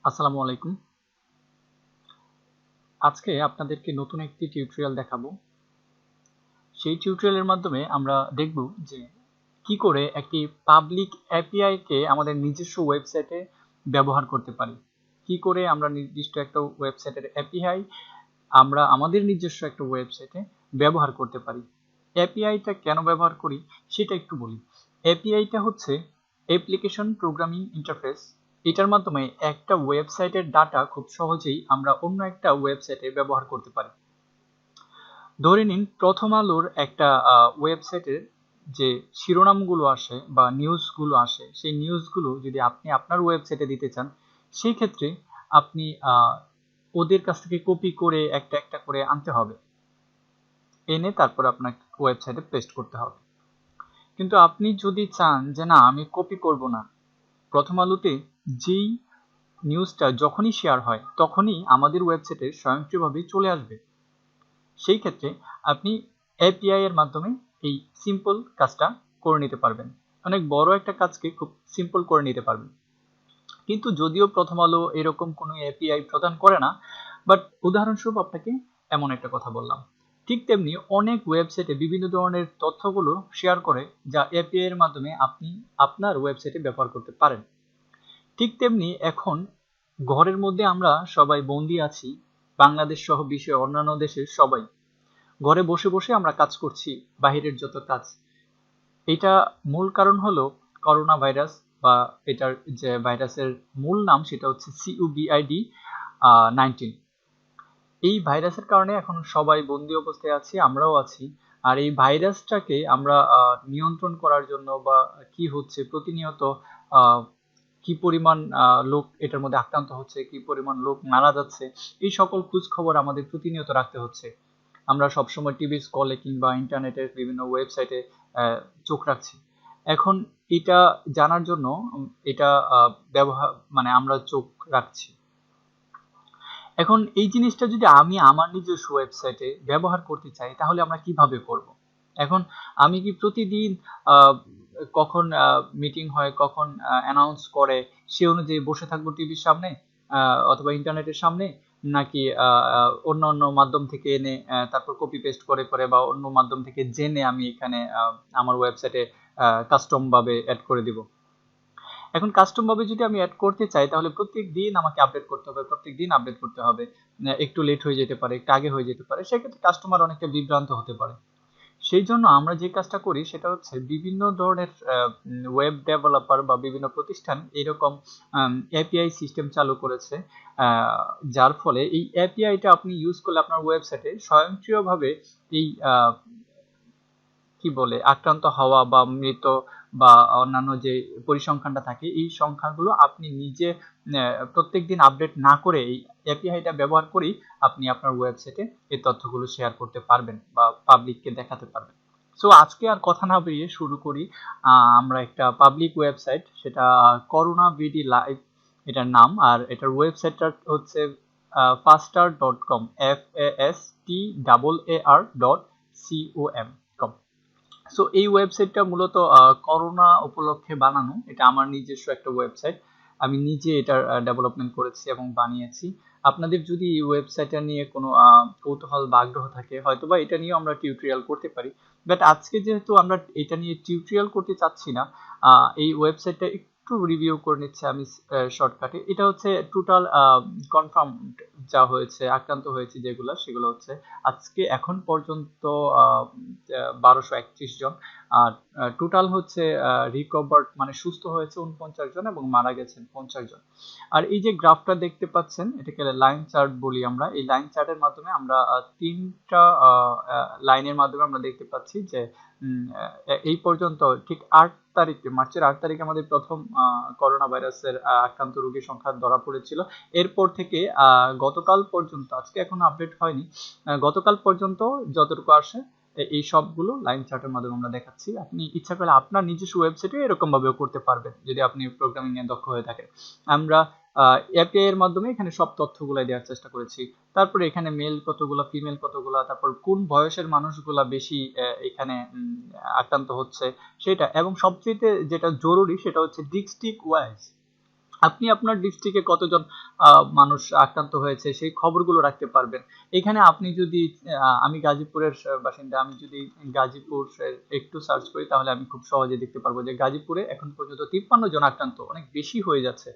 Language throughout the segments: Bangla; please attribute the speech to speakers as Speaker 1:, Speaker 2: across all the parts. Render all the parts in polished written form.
Speaker 1: আসসালামু আলাইকুম। আজকে আপনাদেরকে নতুন একটি টিউটোরিয়াল দেখাবো। সেই টিউটোরিয়ালের মাধ্যমে আমরা দেখব যে কি করে একটি পাবলিক এপিআই কে আমাদের নিজস্ব ওয়েবসাইটে ব্যবহার করতে পারি। কি করে আমরা নির্দিষ্ট একটা ওয়েবসাইটের এপিআই আমরা আমাদের নিজস্ব একটা ওয়েবসাইটে ব্যবহার করতে পারি। এপিআইটা কেন ব্যবহার করি সেটা একটু বলি। এপিআইটা হচ্ছে অ্যাপ্লিকেশন প্রোগ্রামিং ইন্টারফেস। এটার মাধ্যমে একটা ওয়েবসাইটের ডাটা খুব সহজেই আমরা অন্য একটা ওয়েবসাইটে ব্যবহার করতে পারি। ধরে নিন প্রথম আলোর একটা ওয়েবসাইটের যে শিরোনামগুলো আসে বা নিউজগুলো আসে, সেই নিউজগুলো যদি আপনি আপনার ওয়েবসাইটে দিতে চান, সেই ক্ষেত্রে আপনি ওদের কাছ থেকে কপি করে একটা একটা করে আনতে হবে, এনে তারপর আপনার ওয়েবসাইটে পেস্ট করতে হবে। কিন্তু আপনি যদি চান যে না আমি কপি করব না, প্রথম আলোতে যেই নিউজটা যখনই শেয়ার হয় তখনই আমাদের ওয়েবসাইটে স্বয়ংক্রিয়ভাবে চলে আসবে, সেই ক্ষেত্রে আপনি এপিআই এর মাধ্যমে এই সিম্পল কাজটা করে নিতে পারবেন। অনেক বড় একটা কাজকে খুব সিম্পল করে নিতে পারবেন। কিন্তু যদিও প্রথম আলো এরকম কোনো এপিআই প্রদান করে না, বাট উদাহরণস্বরূপ আপনাকে এমন একটা কথা বললাম। ঠিক তেমনি অনেক ওয়েবসাইটে বিভিন্ন ধরনের তথ্যগুলো শেয়ার করে, যা এপিআই এর মাধ্যমে আপনি আপনার ওয়েবসাইটে ব্যবহার করতে পারেন। ঠিক তেমনি এখন ঘরের মধ্যে আমরা সবাই বন্দি আছি, বাংলাদেশ সহ বিশ্বের অন্যান্য দেশের সবাই ঘরে বসে বসে আমরা কাজ করছি, বাহিরের যত কাজ। এটা মূল কারণ হলো করোনা ভাইরাস, বা এটার যে ভাইরাসের মূল নাম সেটা হচ্ছে COVID-19। এই ভাইরাসের কারণে এখন সবাই বন্দি অবস্থায় আছি, আমরাও আছি। আর এই ভাইরাসটাকে আমরা নিয়ন্ত্রণ করার জন্য বা কি হচ্ছে প্রতিনিয়ত, আহ, কি পরিমাণ লোক এটার মধ্যে আক্রান্ত হচ্ছে, কি পরিমাণ লোক মারা যাচ্ছে, এই সকল খোঁজ খবর আমাদের প্রতিনিয়ত রাখতে হচ্ছে। আমরা সবসময় টিভির স্ক্রলে কিংবা ইন্টারনেটের বিভিন্ন ওয়েবসাইটে চোখ রাখছি। এখন এটা জানার জন্য এটা ব্যবহার মানে আমরা চোখ রাখছি। এখন এই জিনিসটা যদি আমি আমার নিজস্ব ওয়েবসাইটে ব্যবহার করতে চাই তাহলে আমরা কিভাবে করব? এখন আমি কি প্রতিদিন আহ, কখন মিটিং হয়, কখন অ্যানাউন্স করে সে অনুযায়ী বসে থাকবো টিভির সামনে অথবা ইন্টারনেটের সামনে, নাকি অন্য অন্য মাধ্যম থেকে এনে তারপর কপি পেস্ট করে করে বা অন্য মাধ্যম থেকে জেনে আমি এখানে আমার ওয়েবসাইটে কাস্টম ভাবে অ্যাড করে দিব? এখন কাস্টম ভাবে যদি আমি অ্যাড করতে চাই তাহলে প্রত্যেক দিন আমাকে আপডেট করতে হবে, প্রত্যেক দিন আপডেট করতে হবে। একটু লেট হয়ে যেতে পারে, একটু আগে হয়ে যেতে পারে, সেক্ষেত্রে কাস্টমার অনেকটা বিভ্রান্ত হতে পারে। সেই জন্য আমরা যে কাজটা করি সেটা হচ্ছে বিভিন্ন ধরনের ওয়েব ডেভেলপার বা বিভিন্ন প্রতিষ্ঠান এরকম এপিআই সিস্টেম চালু করেছে, যার ফলে এই এপিআইটা আপনি ইউজ করলে আপনার ওয়েবসাইটে স্বয়ংক্রিয়ভাবে এই কি বলে আক্রান্ত হওয়া বা মৃত বা অন্যান্য যে পরিসংখ্যানটা থাকে, এই সংখ্যাগুলো আপনি নিজে প্রত্যেকদিন আপডেট না করে এই এপিআইটা ব্যবহার করেই আপনি আপনার ওয়েবসাইটে এই তথ্যগুলো শেয়ার করতে পারবেন বা পাবলিককে দেখাতে পারবেন। সো আজকে আর কথা না বেরিয়ে শুরু করি। আমরা একটা পাবলিক ওয়েবসাইট, সেটা করোনা বিডি লাইভ এটার নাম, আর এটার ওয়েবসাইটটা হচ্ছে faster.com, FASTAAR.com। সো এই ওয়েবসাইটটা মূলত করোনা উপলক্ষে বানানো, এটা আমার নিজস্ব একটা ওয়েবসাইট। আমি নিজে এটার ডেভেলপমেন্ট করেছি এবং বানিয়েছি। আপনাদের যদি এই ওয়েবসাইটটা নিয়ে কোনো কৌতূহল বা আগ্রহ থাকে, হয়তোবা এটা নিয়েও আমরা টিউটোরিয়াল করতে পারি। বাট আজকে যেহেতু আমরা এটা নিয়ে টিউটোরিয়াল করতে চাচ্ছি না, এই ওয়েবসাইটটা একটু রিভিউ করে নিচ্ছে আমি শর্টকাটে। এটা হচ্ছে টোটাল কনফার্ম যা হয়েছে, আক্রান্ত হয়েছে যেগুলো, সেগুলো হচ্ছে আজকে এখন পর্যন্ত 1231 জন। আর টোটাল হচ্ছে রিকভার্ড মানে সুস্থ হয়েছে 49 জন এবং মারা গেছেন 50 জন। আর এই যে গ্রাফটা দেখতে পাচ্ছেন, এটাকে লাইন চার্ট বলি আমরা। এই লাইন চার্টের মাধ্যমে আমরা তিনটা লাইনের মাধ্যমে আমরা দেখতে পাচ্ছি যে এই পর্যন্ত ঠিক 8 তারিখে, মার্চের 8 তারিখে আমাদের প্রথম করোনা ভাইরাসের আক্রান্ত রোগীর সংখ্যা ধরা পড়েছিল। এরপর থেকে গতকাল পর্যন্ত, আজকে এখনো আপডেট হয়নি, গতকাল পর্যন্ত যতটুকু আসে এই সবগুলো লাইন চার্টের মাধ্যমে আমরা দেখাচ্ছি। আপনি ইচ্ছা করলে আপনার নিজস্ব ওয়েবসাইটে এরকম ভাবেও করতে পারবেন যদি আপনি প্রোগ্রামিং এ দক্ষ হয়ে থাকেন। আমরা এপিআই এর মাধ্যমে এখানে সব তথ্যগুলো দেওয়ার চেষ্টা করেছি। তারপরে এখানে মেল কতগুলা, ফিমেল কতগুলা, তারপর কোন বয়সের মানুষগুলা বেশি এখানে আক্রান্ত হচ্ছে সেটা, এবং সবচেয়ে যেটা জরুরি সেটা হচ্ছে ডিস্ট্রিক্ট ওয়াইজ আপনি আপনার ডিস্ট্রিক্টে কতজন মানুষ আক্রান্ত হয়েছে সেই খবরগুলো রাখতে পারবেন। এখানে আপনি যদি আমি গাজীপুরের বাসিন্দা, আমি যদি গাজীপুর একটু সার্চ করি তাহলে আমি খুব সহজে দেখতে পারবো যে গাজীপুরে এখন পর্যন্ত 53 জন আক্রান্ত, অনেক বেশি হয়ে যাচ্ছে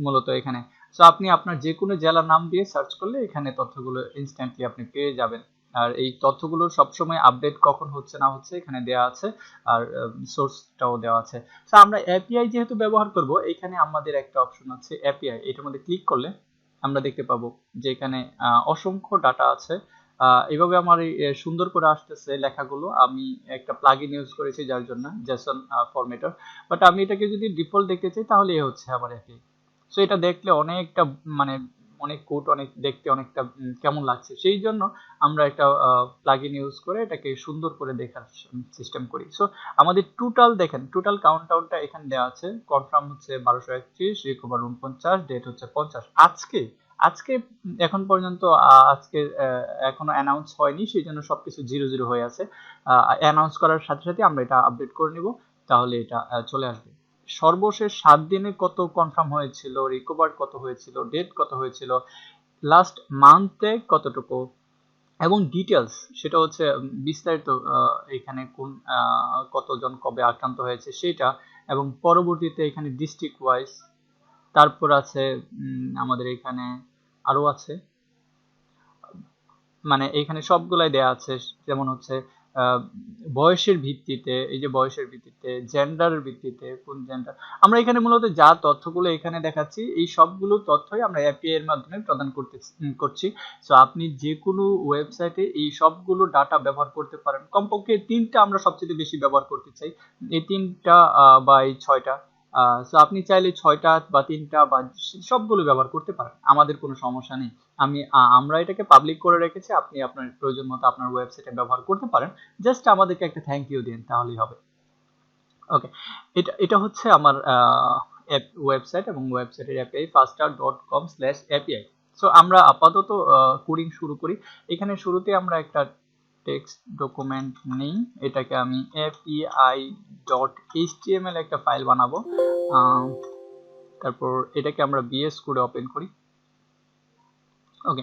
Speaker 1: মূলত এখানে। তো আপনি আপনার যে কোনো জেলার নাম দিয়ে সার্চ করলে এখানে তথ্যগুলো ইনস্ট্যান্টলি আপনি পেয়ে যাবেন। আর এই তথ্যগুলো সবসময় আপডেট কখন হচ্ছে না হচ্ছে এখানে দেওয়া আছে, আর সোর্সটাও দেওয়া আছে। তো আমরা এপিআই যেহেতু ব্যবহার করব, এখানে আমাদের একটা অপশন আছে এপিআই, এটার মধ্যে ক্লিক করলে আমরা দেখতে পাবো যে এখানে অসংখ্য ডাটা আছে। এভাবে আমার সুন্দর করে আসতেছে লেখাগুলো। আমি একটা প্লাগইন ইউজ করেছি যার জন্য জেসন ফরম্যাটার, বাট আমি এটাকে যদি ডিফল্ট দেখতে চাই তাহলে এই হচ্ছে আমার এপিআই। সো এটা দেখলে অনেকটা মানে অনেক কোড, অনেক দেখতে অনেকটা কেমন লাগছে, সেই জন্য আমরা একটা প্লাগইন ইউজ করে এটাকে সুন্দর করে দেখার সিস্টেম করি। সো আমাদের টোটাল দেখেন, টোটাল কাউন্টডাউনটা এখানে দেওয়া আছে। কনফার্ম হচ্ছে 1231, রিকভার 49, ডেট হচ্ছে 50। আজকে আজকে এখন পর্যন্ত আজকে এখনো অ্যানাউন্স হয়নি, সেই জন্য সবকিছু 00 হয়ে আছে। অ্যানাউন্স করার সাথে সাথে আমরা এটা আপডেট করে নিব, তাহলে এটা চলে আসবে। সর্বশেষ 7 দিনে কত কনফার্ম হয়েছিল, রিকভার কত হয়েছিল, ডেট কত হয়েছিল, লাস্ট মান্থে কতটুকু, এবং ডিটেলস সেটা হচ্ছে বিস্তারিত এখানে কোন কতজন কবে আক্রান্ত হয়েছে সেটা, এবং পরবর্তীতে এখানে ডিস্ট্রিক্ট ওয়াইজ। তারপর আছে আমাদের এখানে আরো আছে, মানে এখানে সবগুলাই দেয়া আছে। যেমন হচ্ছে বয়সের ভিত্তিতে, এই যে বয়সের ভিত্তিতে, জেন্ডারের ভিত্তিতে, কোন জেন্ডার। আমরা এখানে মূলত যা তথ্যগুলো এখানে দেখাচ্ছি এই সবগুলো তথ্যই আমরা এপিআই এর মাধ্যমে প্রদান করছি। সো আপনি যে কোনো ওয়েবসাইটে এই সবগুলো ডাটা ব্যবহার করতে পারেন। কমপক্ষে তিনটা আমরা সবচেয়ে বেশি ব্যবহার করতে চাই, এই তিনটা বা এই ছয়টা। সো আপনি চাইলে ছয়টা বা তিনটা বা সবগুলো ব্যবহার করতে পারেন, আমাদের কোনো সমস্যা নেই। আমরা এটাকে পাবলিক করে রেখেছি, আপনি আপনার প্রয়োজন মতো আপনার ওয়েবসাইটে ব্যবহার করতে পারেন। জাস্ট আমাদেরকে একটা থ্যাংক ইউ দিন তাহলেই হবে। ওকে, এটা এটা হচ্ছে আমার ওয়েবসাইট, এবং ওয়েবসাইটের এপিআই faster.com/api। সো আমরা আপাতত কোডিং শুরু করি। এখানে শুরুতে আমরা একটা টেক্সট ডকুমেন্ট নেই, এটাকে আমি api.html একটা ফাইল বানাবো। তারপর এটাকে আমরা বিএস কোডে ওপেন করি। ওকে,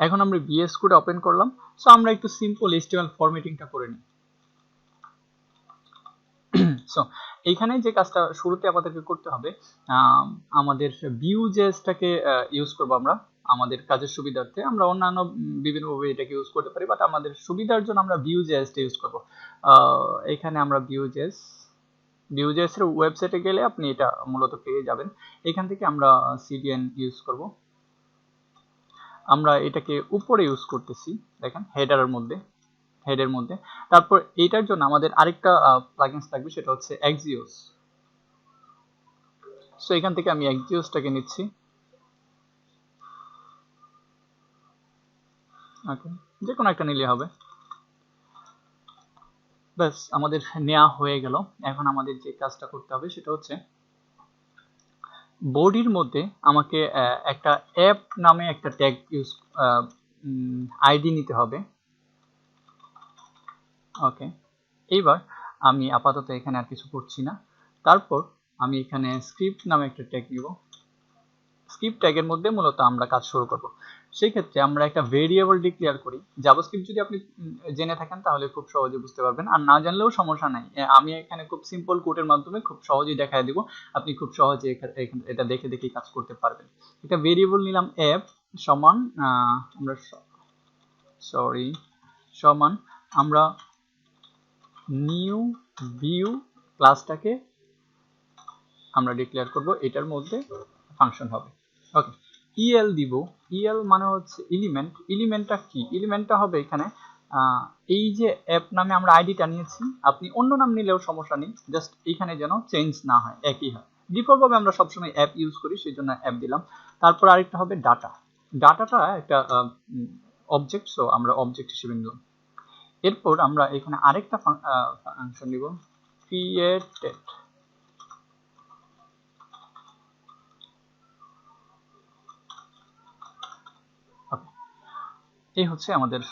Speaker 1: এখন আমরা বিএস কোড ওপেন করলাম। সো আমরা একটু সিম্পল এইচটিএমএল ফরম্যাটিংটা করে নিই। সো এইখানে যে কাজটা শুরুতে আমাদেরকে করতে হবে, আমাদের ভিউ.js-টাকে ইউজ করব আমরা আমাদের কাজের সুবিধার্থে। আমরা অন্যান্য বিভিন্নভাবে এটাকে ইউজ করতে পারি, বাট আমাদের সুবিধার জন্য আমরা ভিউ.js-টা ইউজ করব। এখানে আমরা ভিউ.js এর ওয়েবসাইটে গেলে আপনি এটা মূলত পেয়ে যাবেন। এখান থেকে আমরা সিডিএন ইউজ করব। আমরা এটাকে উপরে ইউজ করতেছি, দেখেন হেডের মধ্যে। তারপর এইটার জন্য আমাদের আরেকটা প্লাগইনস লাগবে, সেটা হচ্ছে এক্সিওস। সো এখান থেকে আমি এক্সিওসটাকে নিচ্ছি। ওকে, যে কোনো একটা নিলে হবে। ব্যাস, আমাদের নেওয়া হয়ে গেল। এখন আমাদের যে কাজটা করতে হবে সেটা হচ্ছে বডির মধ্যে আমাকে একটা অ্যাপ নামে একটা ট্যাগ ইউজ আইডি নিতে হবে। ওকে, এইবার আমি আপাতত এখানে আর কিছু করছি না। তারপর আমি এখানে স্ক্রিপ্ট নামে একটা ট্যাগ নিব। স্ক্রিপ্ট ট্যাগের মধ্যে মূলত আমরা কাজ শুরু করব। সেই ক্ষেত্রে আমরা একটা ভেরিয়েবল ডিক্লেয়ার করি। জাভাস্ক্রিপ্ট যদি আপনি জেনে থাকেন তাহলে খুব সহজে বুঝতে পারবেন, আর না জানলেও সমস্যা নাই। আমি এখানে খুব সিম্পল কোডের মাধ্যমে খুব সহজেই দেখায় দিব, আপনি খুব সহজে এটা দেখে দেখে কাজ করতে পারবেন। একটা ভেরিয়েবল নিলাম অ্যাপ সমান আমরা সমান আমরা নিউ ভিউ ক্লাসটাকে আমরা ডিক্লেয়ার করব, এটার মধ্যে ফাংশন হবে। ওকে, ইএল দিব। ইএল মানে হচ্ছে এলিমেন্ট। এলিমেন্টটা কি? এলিমেন্টটা হবে এখানে এই যে অ্যাপ নামে আমরা আইডিটা নিয়েছি, আপনি অন্য নাম নিলেও সমস্যা নেই, জাস্ট এখানে যেন চেঞ্জ না হয়, একই হয়। ডিফল্ট ভাবে আমরা সবসময় অ্যাপ ইউজ করি, সেই জন্য অ্যাপ দিলাম। তারপর আরেকটা হবে ডাটা। ডাটাটা একটা অবজেক্ট, সো আমরা অবজেক্ট হিসেবে নিলাম। এরপর আমরা এখানে আরেকটা ফাংশন নিব, ক্রিয়েটেড। এই হচ্ছে আমাদের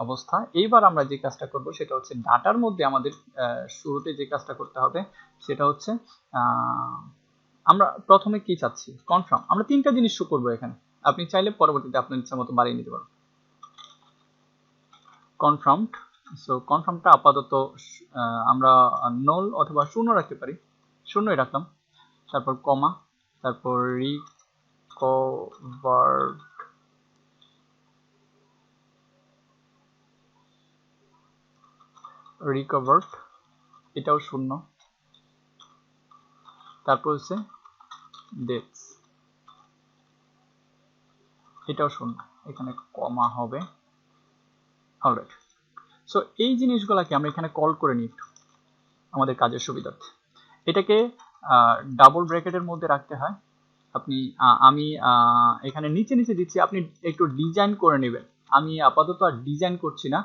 Speaker 1: অবস্থা। এইবার আমরা যে কাজটা করব সেটা হচ্ছে ডাটার মধ্যে আমাদের শুরুতে যে কাজটা করতে হবে সেটা হচ্ছে আমরা প্রথমে কি চাচ্ছি, কনফার্ম। আমরা তিনটা জিনিস শো করবো এখানে, আপনি চাইলে পরবর্তীতে আপনার ইচ্ছা মতো বাড়িয়ে নিতে পারেন। কনফার্মড, সো কনফার্মটা আপাতত আমরা নল অথবা শূন্য রাখতে পারি, শূন্যই রাখলাম। তারপর কমা, তারপর রিকভার্ড, রিকভার্ড এটাও শূন্য। তারপর হচ্ছে ডেটস, এটাও শূন্য, এখানে কমা হবে। অলরাইট, সো এই জিনিসগুলোকে আমরা এখানে কল করে নিই একটু আমাদের কাজের সুবিধার্থে। এটাকে ডাবল ব্র্যাকেটের মধ্যে রাখতে হয়। আপনি আমি এখানে নিচে নিচে দিচ্ছি, আপনি একটু ডিজাইন করে নেবেন। আমি আপাতত আর ডিজাইন করছি না।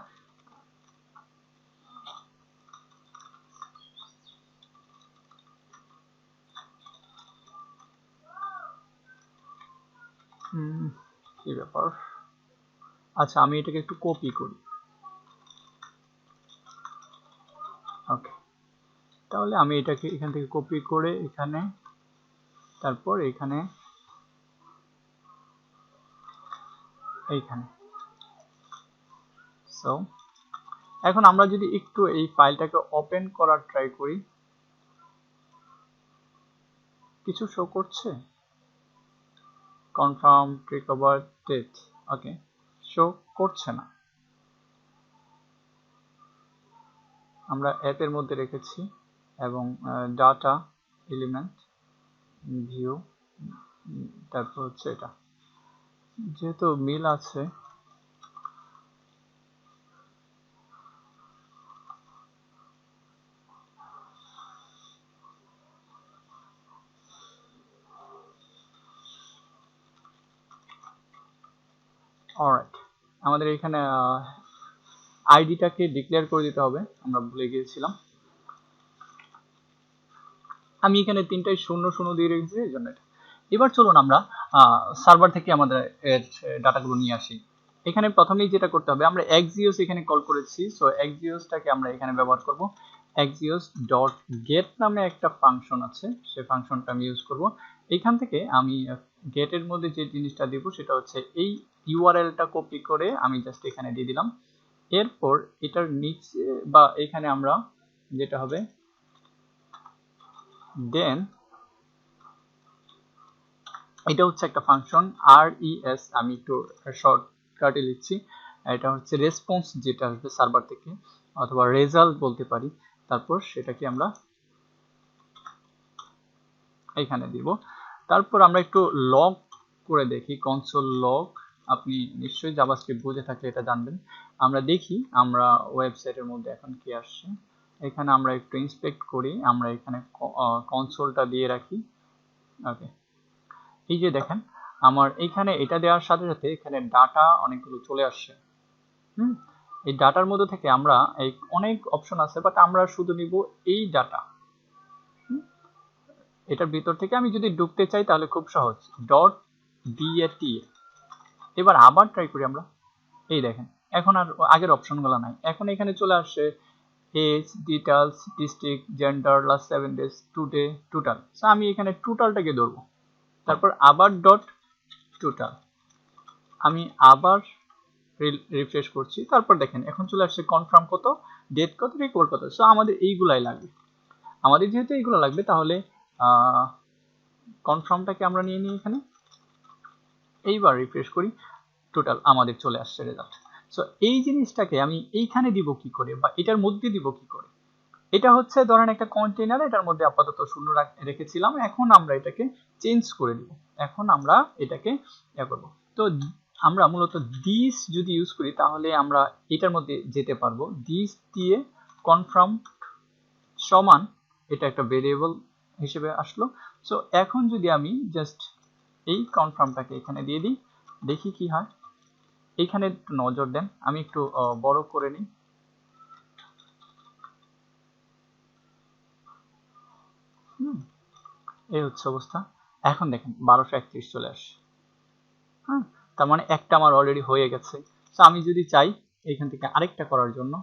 Speaker 1: কি ব্যাপার, আচ্ছা আমি এটাকে একটু কপি করি। ওকে, তাহলে আমি এটাকে এখান থেকে কপি করে এখানে, তারপর এখানে, এইখানে। সো এখন আমরা যদি একটু এই ফাইলটাকে ওপেন করার ট্রাই করি, কিছু শো করছে? কনফার্ম, রিকভার, ডেট, ওকে, শো করছে না। আমরা অ্যাপের মধ্যে রেখেছি এবং ডাটা এলিমেন্ট ভিউ, তারপর হচ্ছে এটা, যেহেতু মিল আছে অলরাইট। আমাদের এখানে আইডিটাকে ডিক্লেয়ার করে দিতে হবে, আমরা ভুলে গিয়েছিলাম। আমি এখানে তিনটাই শূন্য শূন্য দিয়ে রেখেছি এই জন্য। এবার চলুন আমরা সার্ভার থেকে আমাদের ডাটাগুলো নিয়ে আসি। এখানে প্রথমেই যেটা করতে হবে, আমরা এক্সিওস এখানে কল করেছি, সো এক্সিওসটাকে আমরা এখানে ব্যবহার করব। এক্সিওস ডট গেট নামে একটা ফাংশন আছে, সেই ফাংশনটা আমি ইউজ করব। এখান থেকে আমি গেটের মধ্যে যে জিনিসটা দিব সেটা হচ্ছে এই ইউআরএলটা কপি করে আমি জাস্ট এখানে দিয়ে দিলাম। এরপর এটার নিচে বা এখানে আমরা যেটা হবে দেন, এটা হচ্ছে একটা ফাংশন res, আমি একটু শর্টকাটে লিখছি। এটা হচ্ছে রেসপন্স যেটা আসবে সার্ভার থেকে, অথবা রেজাল্ট বলতে পারি। তারপর সেটাকে আমরা এখানে দিব। তারপর আমরা একটু লগ করে দেখি, কনসোল লগ। আপনি নিশ্চয়ই জাভাস্ক্রিপ্ট বুঝে থাকলে এটা জানবেন। আমরা দেখি আমরা ওয়েবসাইটের মধ্যে এখন কি আসছে। এখানে আমরা একটু ইন্সপেক্ট করি, আমরা এখানে কনসোলটা দিয়ে রাখি। ওকে, এই যে দেখেন আমার এইখানে এটা দেওয়ার সাথে সাথে এখানে ডাটা অনেকগুলো চলে আসছে। এই ডাটার মধ্যে থেকে আমরা এই অনেক অপশন আছে, বাট আমরা শুধু নিব এই ডাটা। এটার ভিতর থেকে আমি যদি ঢুকতে চাই তাহলে খুব সহজ, ডট ডিএটি। এবার আবার ট্রাই করি আমরা, এই দেখেন এখন আর আগের অপশনগুলো নাই, এখন এখানে চলে আসছে age, details, district, gender, last 7 days, today, total. So আমি এখানে টোটালটাকে ধরবো, তারপর আবার ডট টোটাল, আমি আবার রিফ্রেশ করছি। তারপর দেখেন এখন চলে আসছে কনফার্ম কত, ডেট কত, রিকোয়ার্ড কত। সো আমাদের এইগুলাই লাগবে, আমাদের যেহেতু এইগুলো লাগবে তাহলে কনফার্মটাকে আমরা নিয়ে নিই এখানে। এইবার রিফ্রেশ করি, টোটাল আমাদের চলে আসছে রেজাল্ট। সো এই জিনিসটাকে আমি এইখানে দিব কি করে, বা এটার মধ্যে দিব কি করে? এটা হচ্ছে ধরেন একটা কন্টেনার, এটার মধ্যে আপাতত শূন্য রেখেছিলাম, এখন আমরা এটাকে চেঞ্জ করে দিব। এখন আমরা এটাকে ইয়া করব। তো আমরা মূলত দিস যদি ইউজ করি তাহলে আমরা এটার মধ্যে যেতে পারবো। দিস দিয়ে কনফার্ম সমান, এটা একটা ভেরিয়েবল হিসেবে আসলো। সো এখন যদি আমি জাস্ট এই কনফার্মটাকে এখানে দিয়ে দিই, দেখি কি হয়। এইখানে একটু নজর দেন, আমি একটু বড় করে নিই। এই হচ্ছে অবস্থা। এখন দেখেন 1231 চলে আসে। হ্যাঁ, তার মানে একটা আমার অলরেডি হয়ে গেছে। তো আমি যদি চাই এখান থেকে আরেকটা করার জন্য,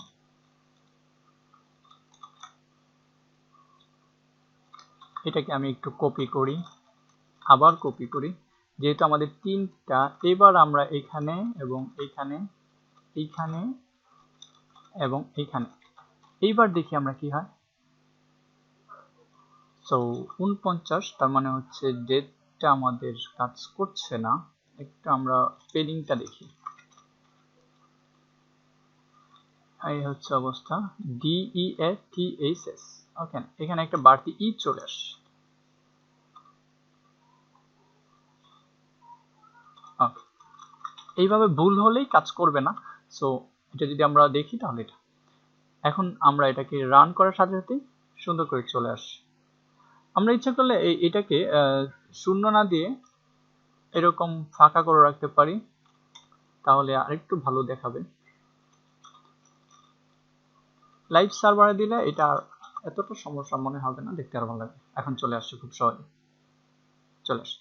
Speaker 1: এটাকে আমি একটু কপি করি, আবার কপি করি, যেহেতু আমাদের তিনটা। এবার আমরা এখানে এবং এইখানে, এইখানে এবং এইখানে, এইবার দেখি আমরা কি হয়। সো 49, তার মানে হচ্ছে ডেটটা আমাদের কাজ করছে না। একটু আমরা স্পেলিংটা দেখি। এই হচ্ছে অবস্থা, DEATHS। ওকে, এখানে একটা বাড়তি ই চলে আসে। ওকে, এইভাবে ভুল হলেই কাজ করবে না। সো এটা যদি আমরা দেখি তাহলে এটা, এখন আমরা এটাকে রান করার সাথে সাথেই সুন্দর করে চলে আসে। আমরা ইচ্ছা করলে এটাকে শূন্য না দিয়ে এরকম ফাঁকা করে রাখতে পারি, তাহলে আরেকটু ভালো দেখাবে। লাইভ সার্ভারে দিলে এটা এতটা সমস্যা মনে হবে না, দেখতে আরো ভালো লাগবে। এখন চলে আসছে খুব সহজে, চলে আসে।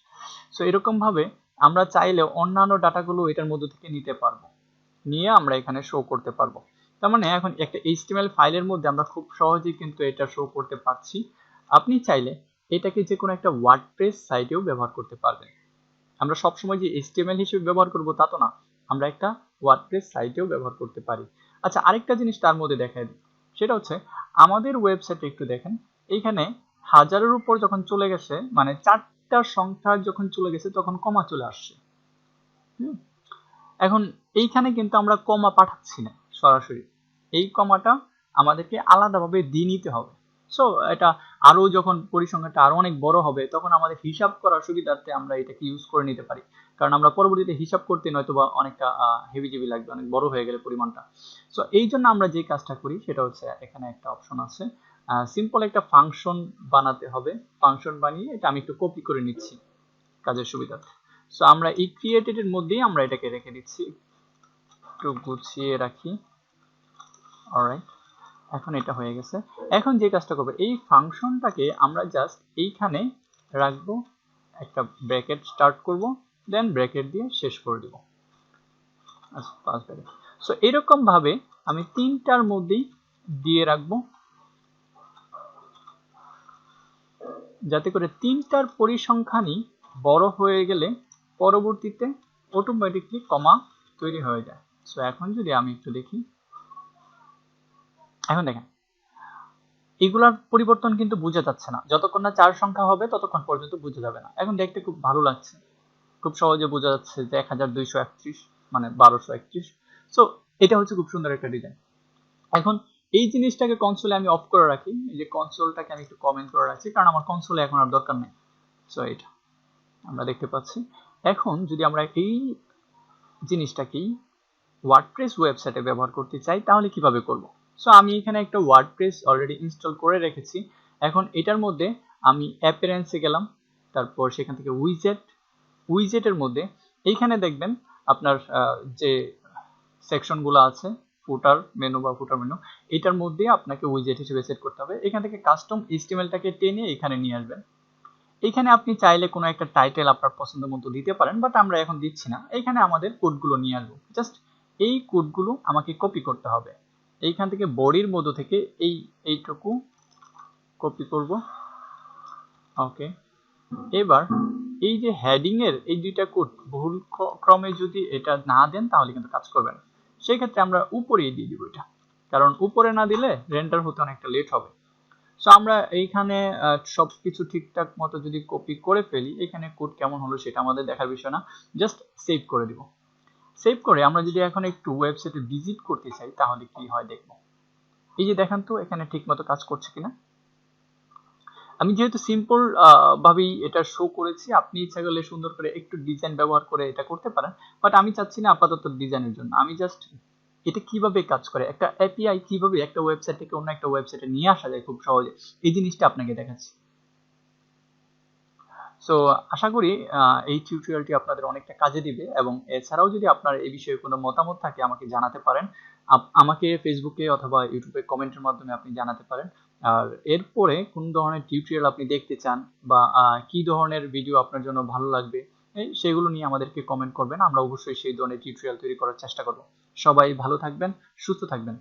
Speaker 1: সো এরকম ভাবে আমরা চাইলে অন্যান্য ডাটাগুলো এটার মধ্যে থেকে নিতে পারবো, নিয়ে আমরা এখানে শো করতে পারবো। তার মানে এখন একটা HTML ফাইলের মধ্যে আমরা খুব সহজেই কিন্তু এটা শো করতে পারছি। আপনি চাইলে এটাকে যে কোনো একটা ওয়ার্ডপ্রেস সাইটেও ব্যবহার করতে পারবেন। আমরা সবসময় যে HTML হিসেবে ব্যবহার করব তা তো না, আমরা একটা ওয়ার্ডপ্রেস সাইটেও ব্যবহার করতে পারি। আচ্ছা, আরেকটা জিনিস তার মধ্যে দেখাই দিই, সেটা হচ্ছে আমাদের ওয়েবসাইটে একটু দেখেন, এইখানে হাজারের উপর যখন চলে গেছে, মানে 4টা সংখ্যা যখন চলে গেছে তখন কমা চলে আসছে। এখন এইখানে কিন্তু আমরা কমা পাঠাচ্ছি না সরাসরি, এই কমাটা আমাদেরকে আলাদাভাবে দিয়ে নিতে হবে। সো এটা আরো যখন পরিসংখ্যানটা আরো অনেক বড় হবে তখন আমাদের হিসাব করার সুবিধার্থে আমরা এটাকে ইউজ করে নিতে পারি, কারণ আমরা পরবর্তীতে হিসাব করতে নয়তোবা অনেকটা হেভিজিবি লাগবে, অনেক বড় হয়ে গেলে পরিমাণটা। সো এই জন্য আমরা যে কাজটা করি সেটা হচ্ছে, এখানে একটা অপশন আছে, সিম্পল একটা ফাংশন বানাতে হবে। ফাংশন বানিয়ে এটা আমি একটু কপি করে নিচ্ছি কাজের সুবিধার্থে। সো আমরা এই ক্রিয়েটেড এর মধ্যেই আমরা এটাকে রেখে দিচ্ছি, একটু গুছিয়ে রাখি। অলরাইট, এখন এটা হয়ে গেছে। এখন যে কাজটা করবো, এই ফাংশনটাকে আমরা জাস্ট এইখানে রাখবো, একটা ব্র্যাকেট স্টার্ট করব, দেন ব্র্যাকেট দিয়ে শেষ করে দিব। আচ্ছা, পাঁচ ব্র্যাকেট। সো এরকম ভাবে আমি তিনটার মধ্যেই দিয়ে রাখবো, যাতে করে তিনটার পরিসংখ্যানই বড় হয়ে গেলে পরবর্তীতে অটোমেটিকলি কমা তৈরি হয়ে যায়। সো এখন যদি আমি একটু দেখি, এখন দেখেন এগুলার পরিবর্তন কিন্তু বোঝা যাচ্ছে না, যতক্ষণ না 4 সংখ্যা হবে ততক্ষণ পর্যন্ত বোঝা যাবে না। এখন দেখতে খুব ভালো লাগছে, খুব সহজে বোঝা যাচ্ছে যে 1231 মানে 1231। সো এটা হচ্ছে খুব সুন্দর একটা ডিজাইন। এখন এই জিনিসটাকে কনসোলে আমি অফ করে রাখি, এই যে কনসোলটাকে আমি একটু কমেন্ট করে রাখছি, কারণ আমার কনসোলে এখন আর দরকার নেই। সো এটা আমরা দেখতে পাচ্ছি। এখন যদি আমরা এই জিনিসটাকেই ওয়ার্ডপ্রেস ওয়েবসাইটে ব্যবহার করতে চাই তাহলে কিভাবে করব? সো আমি এখানে একটা ওয়ার্ডপ্রেস অলরেডি ইনস্টল করে রেখেছি। এখন এটার মধ্যে আমি অ্যাপিয়ারেন্সে গেলাম, তারপর সেখান থেকে উইজেটের মধ্যে এইখানে দেখবেন আপনার যে সেকশনগুলো আছে, ফুটার মেনু বা ফুটার মেনু, এটার মধ্যে আপনাকে উইজেট হিসেবে সেট করতে হবে। এখান থেকে কাস্টম HTML-টাকে টেনে এখানে নিয়ে আসবেন। এইখানে আপনি চাইলে কোনো একটা টাইটেল আপনার পছন্দ মতো দিতে পারেন, বাট আমরা এখন দিচ্ছি না। এইখানে আমাদের কোডগুলো নিয়ে আসবো, জাস্ট এই কোডগুলো আমাকে কপি করতে হবে। এইখান থেকে বডির মধ্য থেকে এইটুকু কপি করব। ওকে, এবার এই যে হেডিং এর এই দুইটা কোড ভুল ক্রমে যদি এটা না দেন তাহলে কিন্তু কাজ করবে না। সেই ক্ষেত্রে আমরা উপরেই দিয়ে দিব এটা, কারণ উপরে না দিলে রেন্ডার হতে অনেকটা লেট হবে। সো আমরা এইখানে সবকিছু ঠিকঠাক মতো যদি কপি করে ফেলি, এখানে কোড কেমন হলো সেটা আমাদের দেখার বিষয় না, জাস্ট সেভ করে দিব। সেভ করে আমরা যদি এখন একটু ওয়েবসাইটে ভিজিট করতে চাই তাহলে কি হয় দেখব। এই যে দেখেন তো এখানে ঠিক মতো কাজ করছে কিনা। আমি যেহেতু সিম্পল ভাবেই এটা শো করেছি, আপনি ইচ্ছা করলে সুন্দর করে একটু ডিজাইন ব্যবহার করে এটা করতে পারেন, বাট আমি চাচ্ছি না আপাতত ডিজাইনের জন্য। আমি জাস্ট এটা কিভাবে কাজ করে, একটা এপিআই কিভাবে একটা ওয়েবসাইট থেকে অন্য একটা ওয়েবসাইটে নিয়ে আসা যায় খুব সহজে, এই জিনিসটা আপনাকে দেখাচ্ছি। সো আশা করি এই টিউটোরিয়ালটি আপনাদের অনেকটা কাজে দিবে, এবং এছাড়াও যদি আপনার এই বিষয়ে কোনো মতামত থাকে আমাকে জানাতে পারেন। আমাকে ফেসবুকে অথবা ইউটিউবে কমেন্টের মাধ্যমে আপনি জানাতে পারেন। আর এরপরে কোন ধরনের টিউটোরিয়াল আপনি দেখতে চান বা কি ধরনের ভিডিও আপনার জন্য ভালো লাগবে, সেগুলো নিয়ে আমাদেরকে কমেন্ট করবেন। আমরা অবশ্যই সেই ধরনের টিউটোরিয়াল তৈরি করার চেষ্টা করব। সবাই ভালো থাকবেন, সুস্থ থাকবেন।